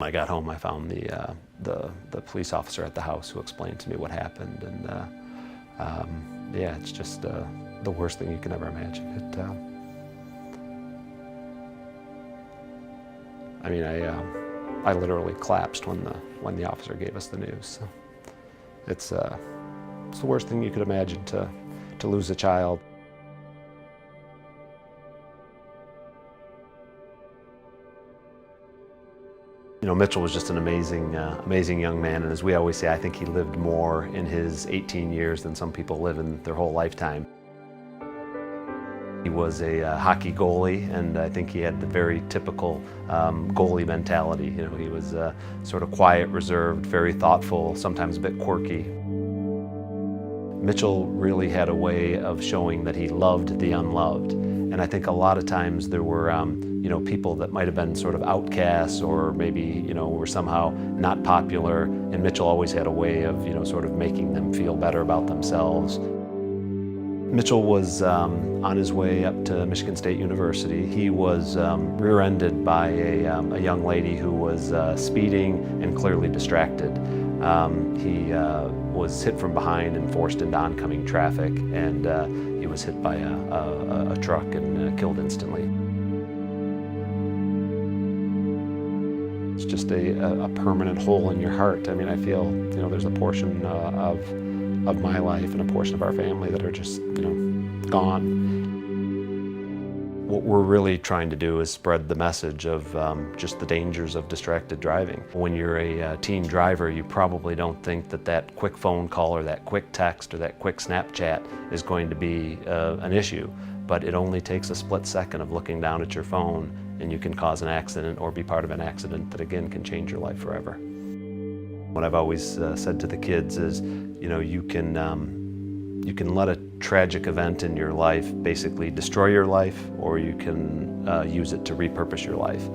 When I got home, I found the police officer at the house who explained to me what happened, and yeah, it's just the worst thing you can ever imagine. I mean, I literally collapsed when the officer gave us the news. So it's the worst thing you could imagine, to lose a child. You know, Mitchell was just an amazing young man, and as we always say, I think he lived more in his 18 years than some people live in their whole lifetime. He was a hockey goalie, and I think he had the very typical goalie mentality. You know, he was sort of quiet, reserved, very thoughtful, sometimes a bit quirky. Mitchell really had a way of showing that he loved the unloved, and I think a lot of times there were you know, people that might have been sort of outcasts, or maybe, you know, were somehow not popular, and Mitchell always had a way of, you know, sort of making them feel better about themselves. Mitchell was on his way up to Michigan State University. He was rear-ended by a young lady who was speeding and clearly distracted. He was hit from behind and forced into oncoming traffic, and he was hit by a truck and killed instantly. It's just a permanent hole in your heart. I mean, I feel, you know, there's a portion of my life and a portion of our family that are just, you know, gone. What we're really trying to do is spread the message of just the dangers of distracted driving. When you're a teen driver, you probably don't think that that quick phone call or that quick text or that quick Snapchat is going to be an issue, but it only takes a split second of looking down at your phone, and you can cause an accident or be part of an accident that again can change your life forever. What I've always said to the kids is, you know, you can let a tragic event in your life basically destroy your life, or you can use it to repurpose your life.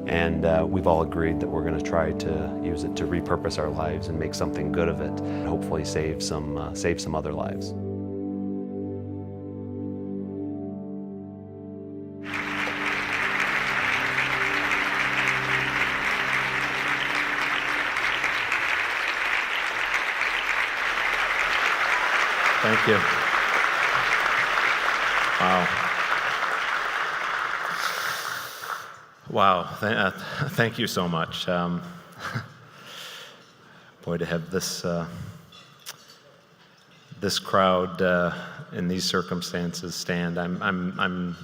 And we've all agreed that we're going to try to use it to repurpose our lives and make something good of it, and hopefully save some other lives. Thank you. Wow. Wow. Thank you so much. Boy, to have this this crowd in these circumstances stand. I'm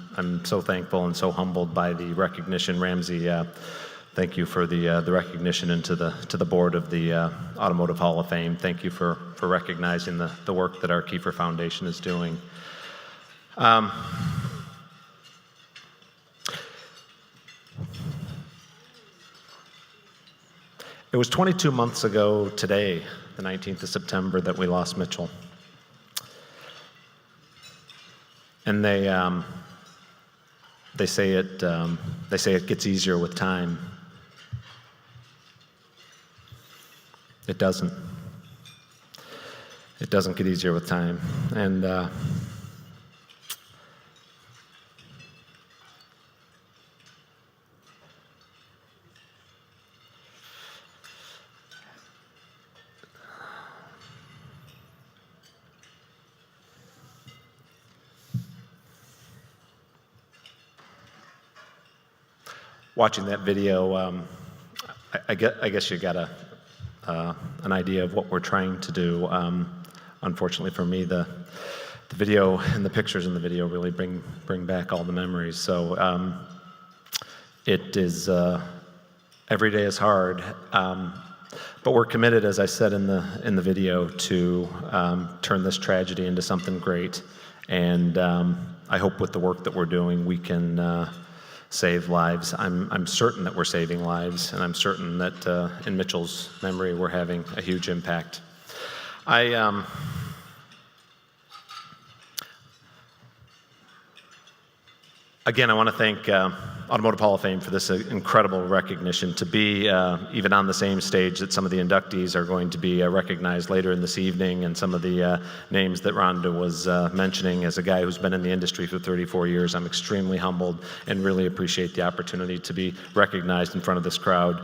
so thankful and so humbled by the recognition, Ramsey. Thank you for the recognition, and to the board of the Automotive Hall of Fame. Thank you for recognizing the work that our Kiefer Foundation is doing. It was 22 months ago today, the 19th of September, that we lost Mitchell. And they say it gets easier with time. It doesn't. It doesn't get easier with time. And watching that video, I guess you got an idea of what we're trying to do. Unfortunately for me, the video and the pictures in the video really bring back all the memories. So it is, every day is hard, but we're committed, as I said in the video, to turn this tragedy into something great. And I hope with the work that we're doing, we can save lives. I'm certain that we're saving lives, and I'm certain that in Mitchell's memory, we're having a huge impact. It Again, I want to thank Automotive Hall of Fame for this incredible recognition. To be even on the same stage that some of the inductees are going to be recognized later in this evening, and some of the names that Rhonda was mentioning, as a guy who's been in the industry for 34 years, I'm extremely humbled and really appreciate the opportunity to be recognized in front of this crowd.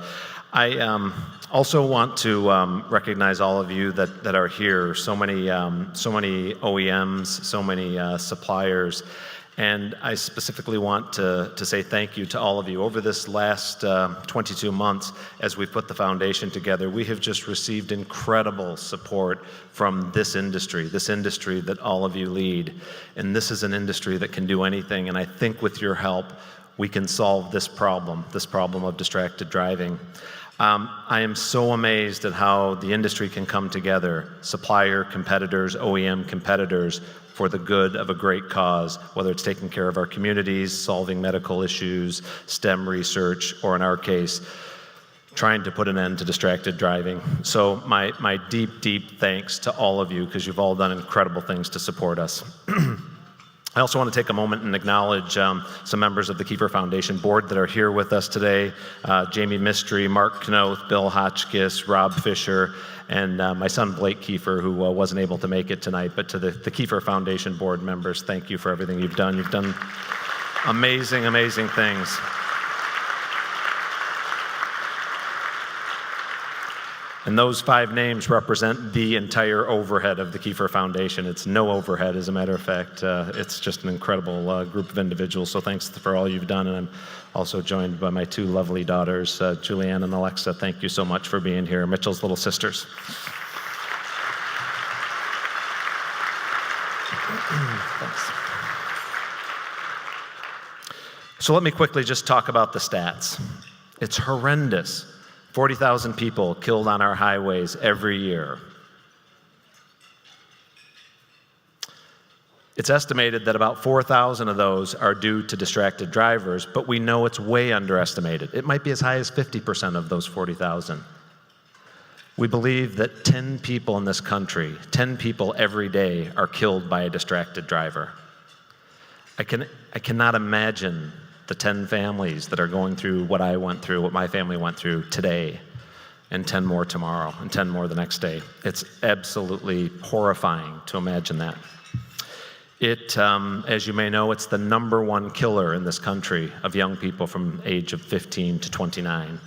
I also want to recognize all of you that are here, so many OEMs, so many suppliers. And I specifically want to say thank you to all of you. Over this last 22 months, as we put the foundation together, we have just received incredible support from this industry that all of you lead. And this is an industry that can do anything, and I think with your help, we can solve this problem of distracted driving. I am so amazed at how the industry can come together, supplier competitors, OEM competitors, for the good of a great cause, whether it's taking care of our communities, solving medical issues, STEM research, or in our case, trying to put an end to distracted driving. So my deep, deep thanks to all of you, because you've all done incredible things to support us. I also want to take a moment and acknowledge some members of the Kiefer Foundation board that are here with us today. Jamie Mistry, Mark Knoth, Bill Hotchkiss, Rob Fisher, and my son Blake Kiefer, who wasn't able to make it tonight. But to the Kiefer Foundation board members, thank you for everything you've done. You've done amazing, amazing things. And those 5 names represent the entire overhead of the Kiefer Foundation. It's no overhead, as a matter of fact. It's just an incredible group of individuals, so thanks for all you've done. And I'm also joined by my 2 lovely daughters, Julianne and Alexa. Thank you so much for being here. Mitchel's little sisters. Thanks. So let me quickly just talk about the stats. It's horrendous. 40,000 people killed on our highways every year. It's estimated that about 4,000 of those are due to distracted drivers, but we know it's way underestimated. It might be as high as 50% of those 40,000. We believe that 10 people in this country, 10 people every day, are killed by a distracted driver. I cannot imagine the 10 families that are going through what I went through, what my family went through today, and 10 more tomorrow, and 10 more the next day. It's absolutely horrifying to imagine that. It, as you may know, it's the #1 killer in this country of young people from age of 15 to 29.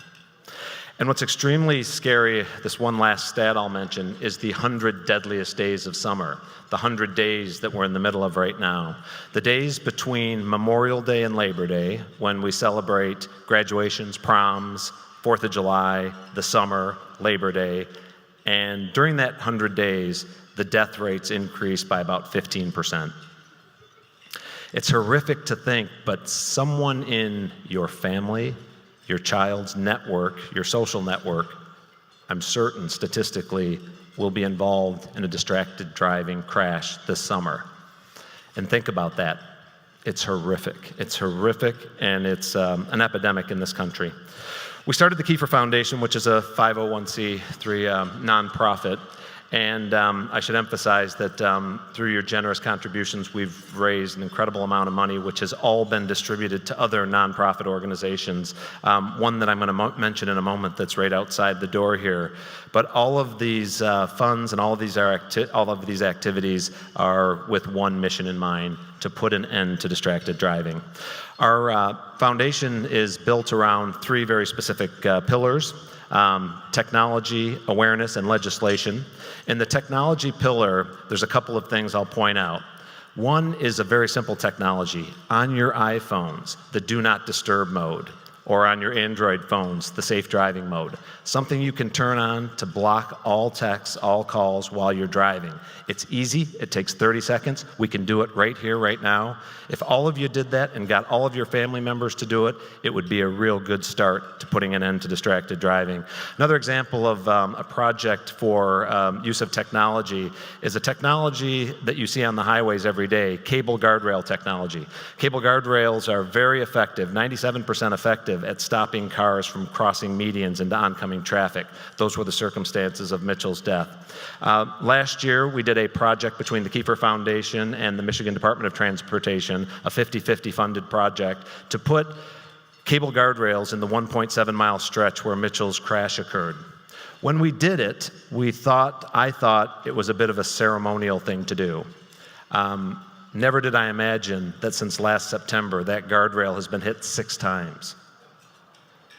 And what's extremely scary, this one last stat I'll mention, is the 100 deadliest days of summer, the 100 days that we're in the middle of right now. The days between Memorial Day and Labor Day, when we celebrate graduations, proms, 4th of July, the summer, Labor Day, and during that 100 days, the death rates increase by about 15%. It's horrific to think, but someone in your family, your child's network, your social network, I'm certain statistically will be involved in a distracted driving crash this summer. And think about that. It's horrific. It's horrific, and it's an epidemic in this country. We started the Kiefer Foundation, which is a 501c3 nonprofit. And I should emphasize that through your generous contributions, we've raised an incredible amount of money, which has all been distributed to other nonprofit organizations. One that I'm going to mention in a moment that's right outside the door here. But all of these funds and all of these activities are with one mission in mind: to put an end to distracted driving. Our foundation is built around 3 very specific pillars: technology, awareness, and legislation. In the technology pillar, there's a couple of things I'll point out. One is a very simple technology. On your iPhones, the Do Not Disturb mode, or on your Android phones, the Safe Driving mode. Something you can turn on to block all texts, all calls while you're driving. It's easy. It takes 30 seconds. We can do it right here, right now. If all of you did that and got all of your family members to do it, it would be a real good start to putting an end to distracted driving. Another example of a project for use of technology is a technology that you see on the highways every day: cable guardrail technology. Cable guardrails are very effective, 97% effective, effective at stopping cars from crossing medians into oncoming traffic. Those were the circumstances of Mitchel's death. Last year, we did a project between the Kiefer Foundation and the Michigan Department of Transportation, a 50-50 funded project, to put cable guardrails in the 1.7-mile stretch where Mitchel's crash occurred. When we did it, I thought it was a bit of a ceremonial thing to do. Never did I imagine that since last September, that guardrail has been hit 6 times.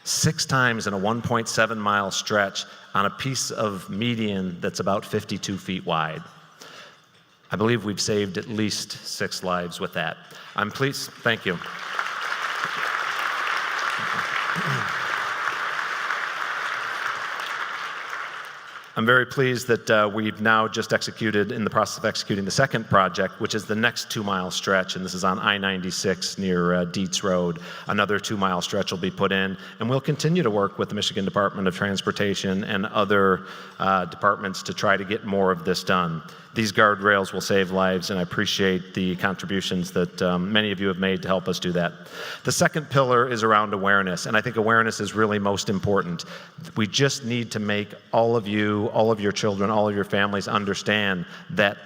6 times in a 1.7-mile stretch on a piece of median that's about 52 feet wide. I believe we've saved at least 6 lives with that. I'm pleased, thank you. I'm very pleased that we've now just executed, in the process of executing the second project, which is the next 2-mile stretch, and this is on I-96 near Dietz Road. Another 2-mile stretch will be put in, and we'll continue to work with the Michigan Department of Transportation and other departments to try to get more of this done. These guardrails will save lives, and I appreciate the contributions that many of you have made to help us do that. The second pillar is around awareness, and I think awareness is really most important. We just need to make all of you, all of your children, all of your families understand that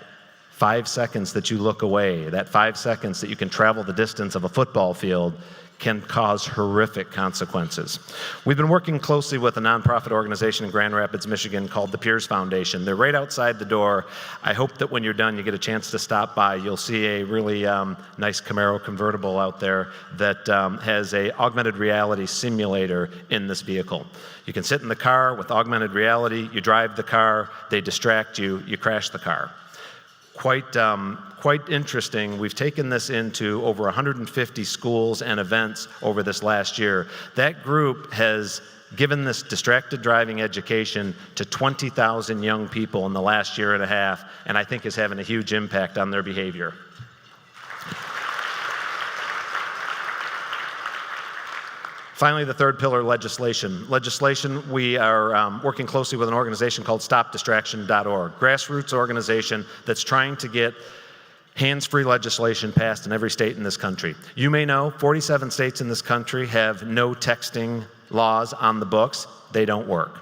5 seconds that you look away, that 5 seconds that you can travel the distance of a football field, can cause horrific consequences. We've been working closely with a nonprofit organization in Grand Rapids, Michigan called the Kiefer Foundation. They're right outside the door. I hope that when you're done, you get a chance to stop by. You'll see a really nice Camaro convertible out there that has a augmented reality simulator in this vehicle. You can sit in the car with augmented reality, you drive the car, they distract you, you crash the car. Quite interesting. We've taken this into over 150 schools and events over this last year. That group has given this distracted driving education to 20,000 young people in the last year and a half, and I think is having a huge impact on their behavior. Finally, the third pillar, legislation. Legislation, we are working closely with an organization called StopDistraction.org, grassroots organization that's trying to get hands-free legislation passed in every state in this country. You may know 47 states in this country have no texting laws on the books. They don't work.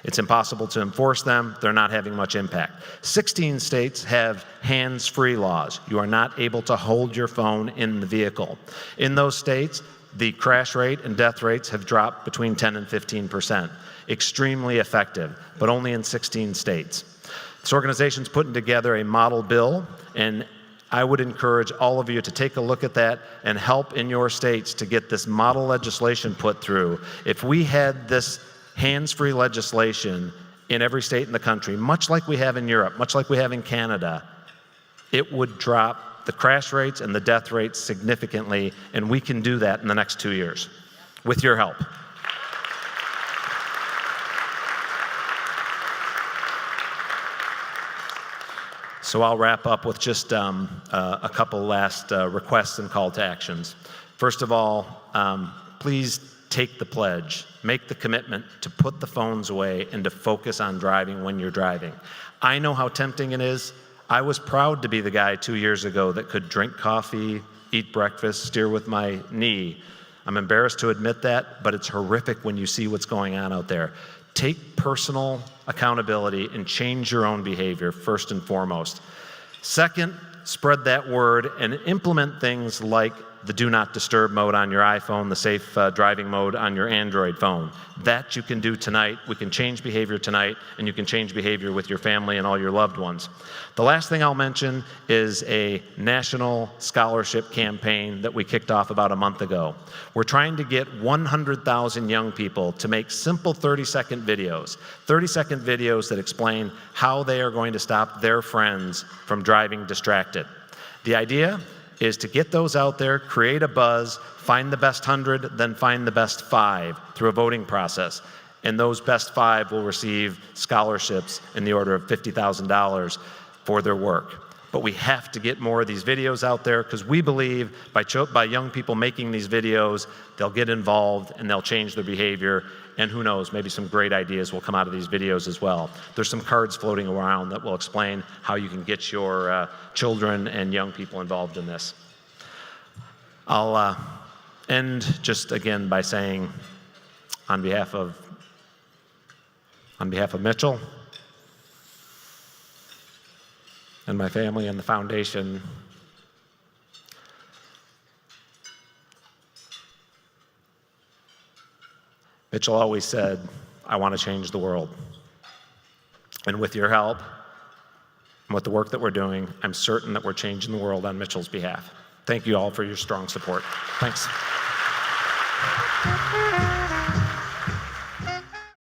It's impossible to enforce them. They're not having much impact. 16 states have hands-free laws. You are not able to hold your phone in the vehicle. In those states, the crash rate and death rates have dropped between 10 and 15%. Extremely effective, but only in 16 states. This organization's putting together a model bill, and I would encourage all of you to take a look at that and help in your states to get this model legislation put through. If we had this hands-free legislation in every state in the country, much like we have in Europe, much like we have in Canada, it would drop the crash rates and the death rates significantly, and we can do that in the next 2 years with your help. So I'll wrap up with just a couple last requests and call to actions. First of all, please take the pledge, make the commitment to put the phones away and to focus on driving when you're driving. I know how tempting it is. I was proud to be the guy 2 years ago that could drink coffee, eat breakfast, steer with my knee. I'm embarrassed to admit that, but it's horrific when you see what's going on out there. Take personal accountability and change your own behavior first and foremost. Second, spread that word and implement things like the do not disturb mode on your iPhone, the safe driving mode on your Android phone. That you can do tonight. We can change behavior tonight, and you can change behavior with your family and all your loved ones. The last thing I'll mention is a national scholarship campaign that we kicked off about a month ago. We're trying to get 100,000 young people to make simple 30-second videos, 30-second videos that explain how they are going to stop their friends from driving distracted. The idea is to get those out there, create a buzz, find the best 100, then find the best 5 through a voting process. And those best 5 will receive scholarships in the order of $50,000 for their work. But we have to get more of these videos out there because we believe by young people making these videos, they'll get involved and they'll change their behavior. And who knows, maybe some great ideas will come out of these videos as well. There's some cards floating around that will explain how you can get your children and young people involved in this. I'll end just again by saying, on behalf of Mitchell and my family and the foundation, Mitchell always said, "I want to change the world." And with your help, and with the work that we're doing, I'm certain that we're changing the world on Mitchell's behalf. Thank you all for your strong support. Thanks.